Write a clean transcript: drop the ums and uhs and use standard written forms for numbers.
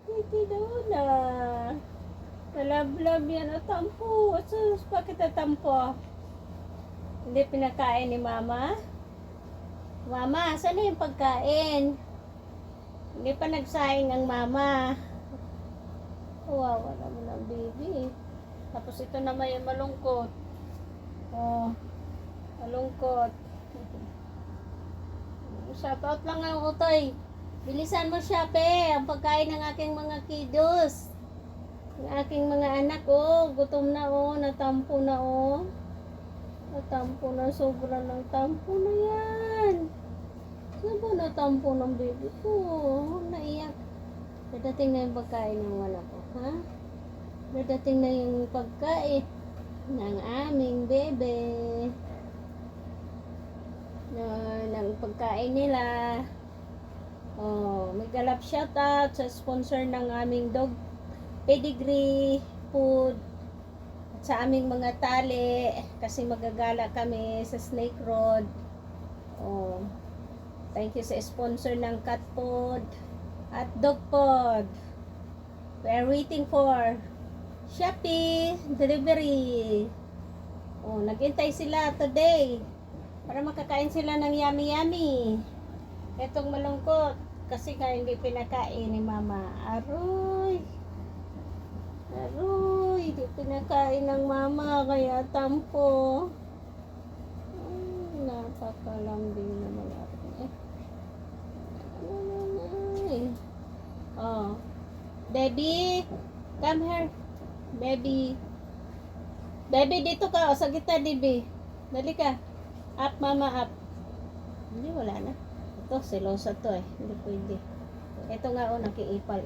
Titi Dona. Nalablab yan o tampo. Sus, bakit tatampo? Hindi pinakain ni mama? Mama, saan na yung pagkain? Hindi pa nagsaing ang mama. Kawawa naman ang baby. Tapos ito naman yung malungkot. Oh, malungkot. Shoutout lang ang utoy. Bilisan mo siya, pe. Ang pagkain ng aking mga kiddos. Ang aking mga anak, oh. Gutom na, oh. Natampo na, oh. Natampo na. Sobra ng tampo na yan. Saan ba natampo ng baby ko? Naiyak. Dadating na yung pagkain ng wala ko, ha? Dadating na yung pagkain ng aming bebe. Ng pagkain nila. Oh, may galap shoutout sa sponsor ng aming dog pedigree food at sa aming mga tali kasi magagala kami sa Snake Road. Oh, thank you sa sponsor ng cat food at dog food. We are waiting for Shopee delivery. Oh, naghintay sila today para makakain sila ng yummy. Etong malungkot kasi nga hindi pinakain ni mama. Aroy, hindi pinakain ng mama kaya tampo. Napakalambing naman ako. Oh, baby, come here. Baby, dito ka. O, sa gitna, baby. Dali ka. Up, mama, up. Hindi, wala na. Ito, selosa to eh. Hindi pwede. Ito nga, nakiipal,